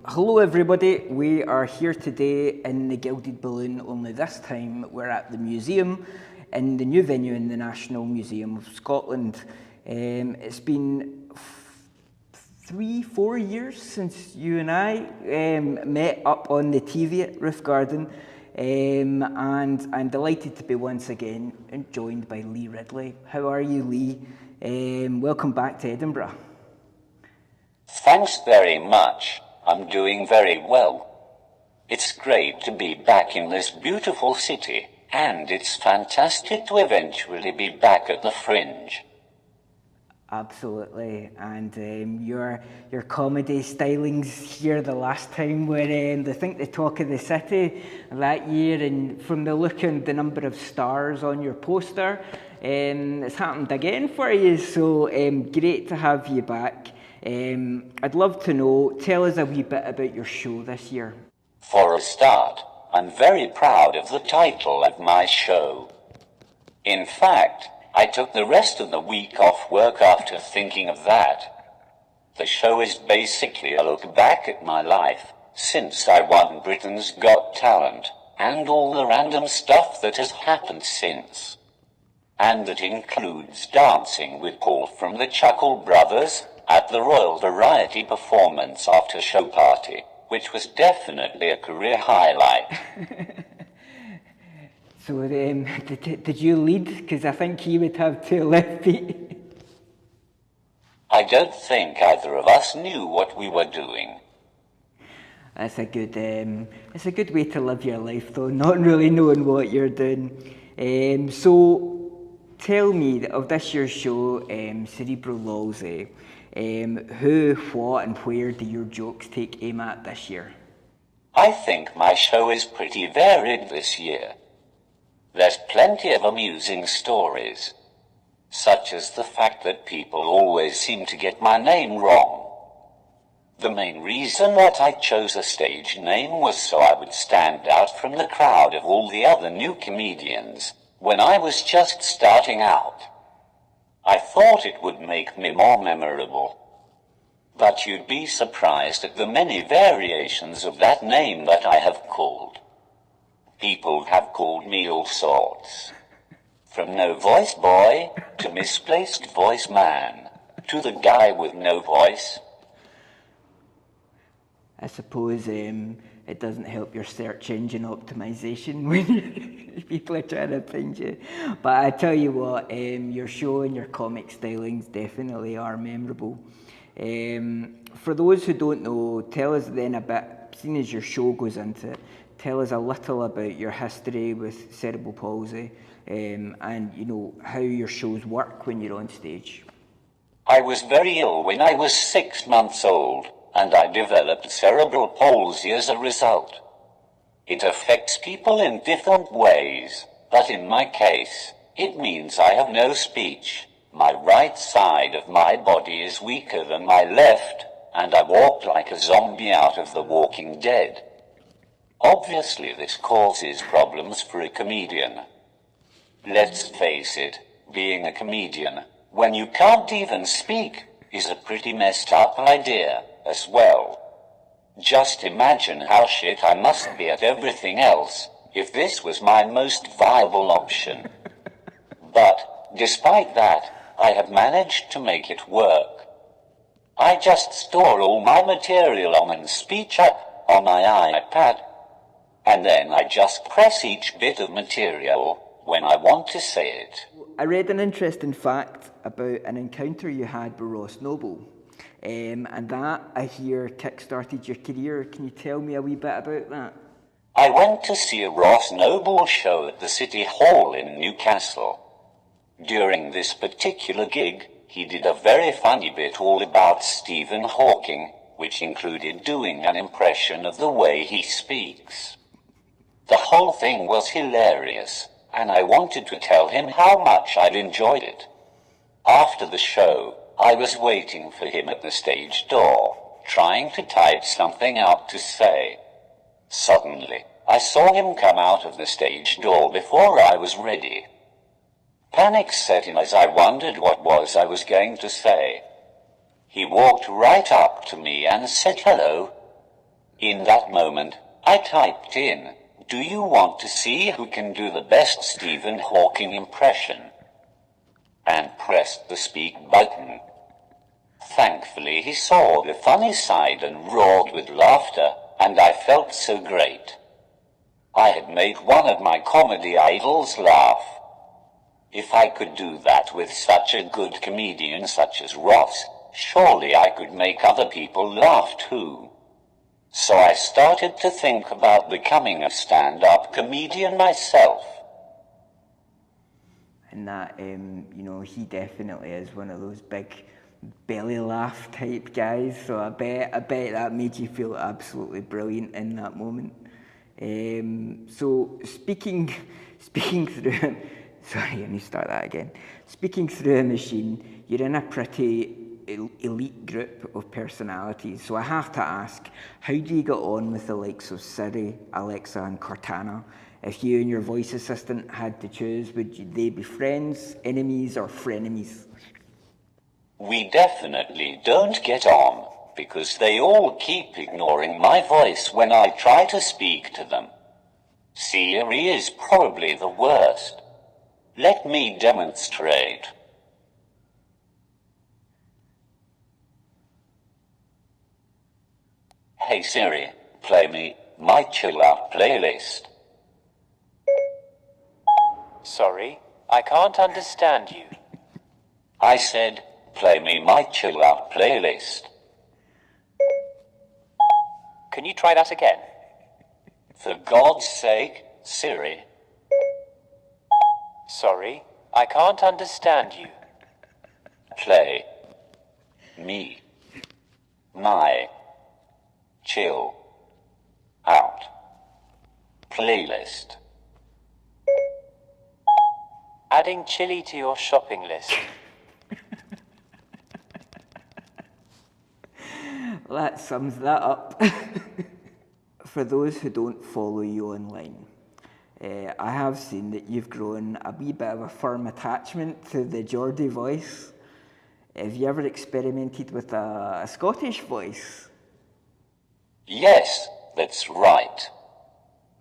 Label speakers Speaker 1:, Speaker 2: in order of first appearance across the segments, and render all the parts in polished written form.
Speaker 1: Hello everybody, we are here today in the Gilded Balloon, only this time we're at the museum in the new venue in the National Museum of Scotland. It's been 3-4 years since you and I met up on the TV at Roof Garden, and I'm delighted to be once again joined by Ridley. How are you, Lee? Welcome back to Edinburgh.
Speaker 2: Thanks very much. I'm doing very well. It's great to be back in this beautiful city, and it's fantastic to eventually be back at the Fringe.
Speaker 1: Absolutely, and your comedy stylings here the last time were, I think, the talk of the city that year, and from the look and the number of stars on your poster, it's happened again for you, so great to have you back. I'd love to know, tell us a wee bit about your show this year.
Speaker 2: For a start, I'm very proud of the title of my show. In fact, I took the rest of the week off work after thinking of that. The show is basically a look back at my life, since I won Britain's Got Talent, and all the random stuff that has happened since. And that includes dancing with Paul from the Chuckle Brothers at the Royal Variety Performance After Show Party, which was definitely a career highlight.
Speaker 1: So did you lead? Because I think he would have 2 left feet.
Speaker 2: I don't think either of us knew what we were doing.
Speaker 1: That's a good, it's a good way to live your life, though, not really knowing what you're doing. So tell me, of this year's show, Cerebral Palsy, who, what and where do your jokes take aim at this year?
Speaker 2: I think my show is pretty varied this year. There's plenty of amusing stories, such as the fact that people always seem to get my name wrong. The main reason that I chose a stage name was so I would stand out from the crowd of all the other new comedians when I was just starting out. I thought it would make me more memorable. But you'd be surprised at the many variations of that name that I have called. People have called me all sorts. From no voice boy, to misplaced voice man, to the guy with no voice.
Speaker 1: I suppose it doesn't help your search engine optimization when people are trying to find you. But I tell you what, your show and your comic stylings definitely are memorable. For those who don't know, tell us then a bit, seeing as your show goes into it, tell us a little about your history with cerebral palsy, and you know how your shows work when you're on stage.
Speaker 2: I was very ill when I was 6 months old, and I developed cerebral palsy as a result. It affects people in different ways, but in my case, it means I have no speech. My right side of my body is weaker than my left, and I walk like a zombie out of The Walking Dead. Obviously, this causes problems for a comedian. Let's face it, being a comedian, when you can't even speak, is a pretty messed up idea as well. Just imagine how shit I must be at everything else if this was my most viable option. But, despite that, I have managed to make it work. I just store all my material on an speech app on my iPad, and then I just press each bit of material when I want to say it.
Speaker 1: I read an interesting fact about an encounter you had with Ross Noble, and that, I hear, kick-started your career. Can you tell me a wee bit about that?
Speaker 2: I went to see a Ross Noble show at the City Hall in Newcastle. During this particular gig, he did a very funny bit all about Stephen Hawking, which included doing an impression of the way he speaks. The whole thing was hilarious, and I wanted to tell him how much I'd enjoyed it. After the show, I was waiting for him at the stage door, trying to type something out to say. Suddenly, I saw him come out of the stage door before I was ready. Panic set in as I wondered what I was going to say. He walked right up to me and said hello. In that moment, I typed in, "Do you want to see who can do the best Stephen Hawking impression?" and pressed the speak button. Thankfully, he saw the funny side and roared with laughter, and I felt so great. I had made one of my comedy idols laugh. If I could do that with such a good comedian such as Ross, surely I could make other people laugh too. So I started to think about becoming a stand-up comedian myself.
Speaker 1: And that, he definitely is one of those big belly laugh type guys. So I bet that made you feel absolutely brilliant in that moment. So speaking through, sorry, let me start that again. Speaking through a machine, you're in a pretty elite group of personalities. So I have to ask, how do you get on with the likes of Siri, Alexa, and Cortana? If you and your voice assistant had to choose, would they be friends, enemies, or frenemies?
Speaker 2: We definitely don't get on, because they all keep ignoring my voice when I try to speak to them. Siri is probably the worst. Let me demonstrate. Hey Siri, play me my chill out playlist.
Speaker 3: Sorry, I can't understand you.
Speaker 2: I said, play me my chill out playlist.
Speaker 3: Can you try that again?
Speaker 2: For God's sake, Siri.
Speaker 3: Sorry, I can't understand you.
Speaker 2: Play me my chill out playlist.
Speaker 3: Adding chili to your shopping list.
Speaker 1: Well, that sums that up. For those who don't follow you online, I have seen that you've grown a wee bit of a firm attachment to the Geordie voice. Have you ever experimented with a Scottish voice?
Speaker 2: Yes, that's right.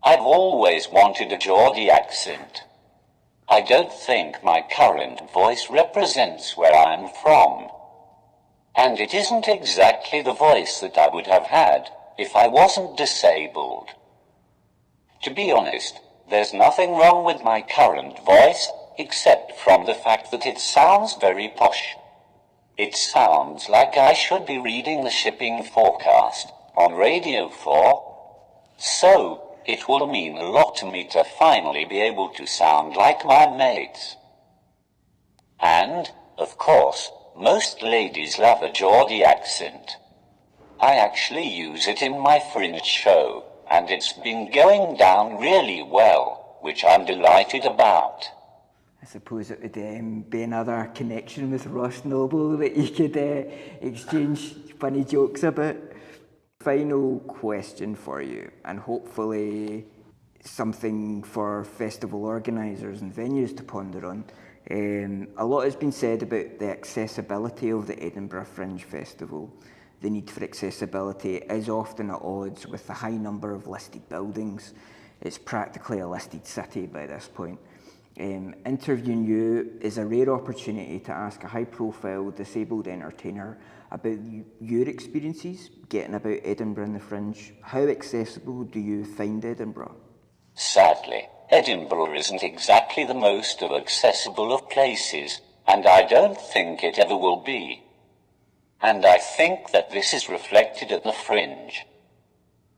Speaker 2: I've always wanted a Geordie accent. I don't think my current voice represents where I'm from. And it isn't exactly the voice that I would have had if I wasn't disabled. To be honest, there's nothing wrong with my current voice, except from the fact that it sounds very posh. It sounds like I should be reading the shipping forecast on Radio 4. So, it will mean a lot to me to finally be able to sound like my mates. And, of course, most ladies love a Geordie accent. I actually use it in my Fringe show, and it's been going down really well, which I'm delighted about.
Speaker 1: I suppose it would be another connection with Ross Noble that you could exchange funny jokes about. Final question for you, and hopefully something for festival organisers and venues to ponder on. A lot has been said about the accessibility of the Edinburgh Fringe Festival. The need for accessibility is often at odds with the high number of listed buildings. It's practically a listed city by this point. Interviewing you is a rare opportunity to ask a high-profile disabled entertainer about your experiences getting about Edinburgh and the Fringe. How accessible do you find Edinburgh?
Speaker 2: Sadly, Edinburgh isn't exactly the most accessible of places, and I don't think it ever will be. And I think that this is reflected at the Fringe.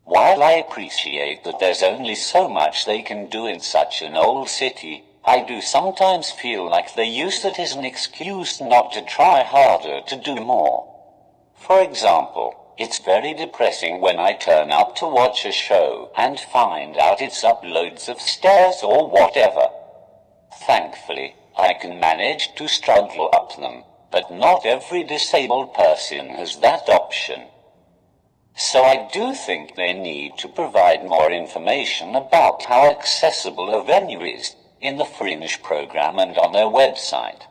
Speaker 2: While I appreciate that there's only so much they can do in such an old city, I do sometimes feel like they use that as an excuse not to try harder to do more. For example, it's very depressing when I turn up to watch a show and find out it's up loads of stairs or whatever. Thankfully, I can manage to struggle up them, but not every disabled person has that option. So I do think they need to provide more information about how accessible a venue is in the Fringe program and on their website.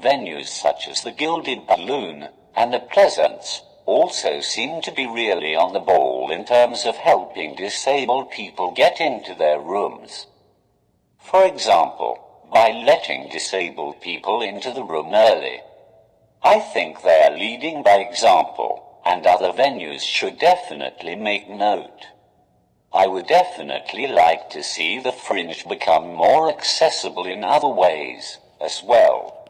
Speaker 2: Venues such as the Gilded Balloon and the Pleasance also seem to be really on the ball in terms of helping disabled people get into their rooms. For example, by letting disabled people into the room early. I think they are leading by example, and other venues should definitely make note. I would definitely like to see the Fringe become more accessible in other ways, as well.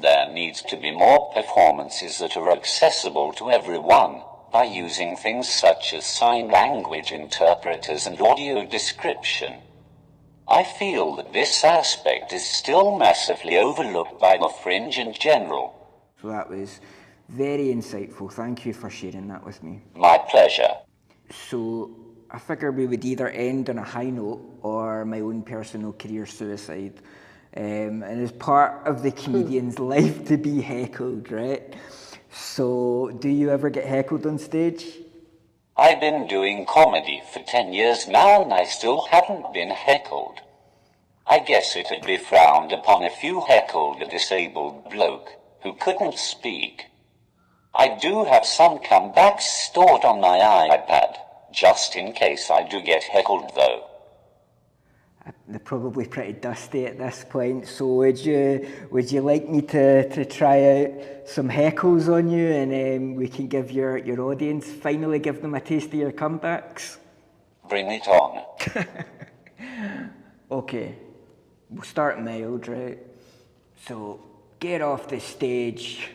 Speaker 2: There needs to be more performances that are accessible to everyone, by using things such as sign language interpreters and audio description. I feel that this aspect is still massively overlooked by the Fringe in general.
Speaker 1: So that was very insightful. Thank you for sharing that with me.
Speaker 2: My pleasure.
Speaker 1: So I figure we would either end on a high note or my own personal career suicide. And it's part of the comedian's life to be heckled, right? So do you ever get heckled on stage?
Speaker 2: I've been doing comedy for 10 years now and I still haven't been heckled. I guess it'd be frowned upon if you heckled a disabled bloke who couldn't speak. I do have some comebacks stored on my iPad, just in case I do get heckled though.
Speaker 1: They're probably pretty dusty at this point, so would you like me to try out some heckles on you, and we can give your audience, finally give them a taste of your comebacks?
Speaker 2: Bring it on.
Speaker 1: Okay, we'll start mild, right? So, get off the stage.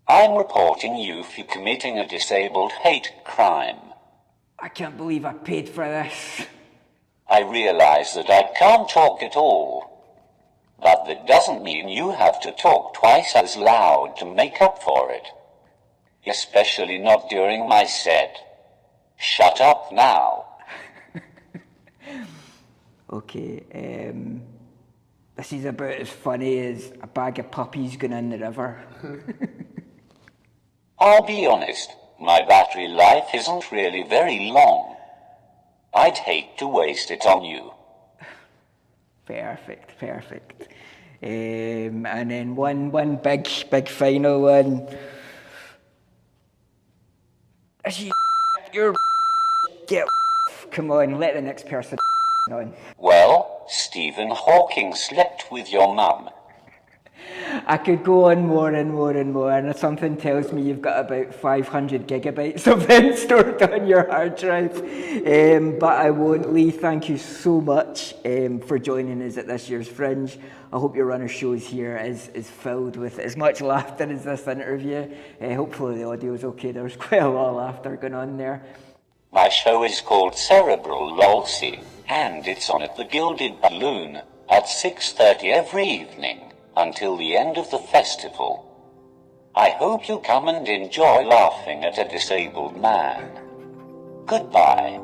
Speaker 2: I'm reporting you for committing a disabled hate crime.
Speaker 1: I can't believe I paid for this.
Speaker 2: I realize that I can't talk at all, but that doesn't mean you have to talk twice as loud to make up for it. Especially not during my set. Shut up now.
Speaker 1: Okay, this is about as funny as a bag of puppies going in the river.
Speaker 2: I'll be honest, my battery life isn't really very long. I'd hate to waste it on you.
Speaker 1: Perfect. And then one big final one. You're get. Come on, let the next person on.
Speaker 2: Well, Stephen Hawking slept with your mum.
Speaker 1: I could go on more and something tells me you've got about 500 gigabytes of them stored on your hard drive. But I won't. Lee, thank you so much for joining us at this year's Fringe. I hope your runner shows here is filled with as much laughter as this interview. Hopefully the audio is okay. There was quite a lot of laughter going on there.
Speaker 2: My show is called Cerebral Palsy, and it's on at the Gilded Balloon at 6:30 every evening until the end of the festival. I hope you come and enjoy laughing at a disabled man. Goodbye.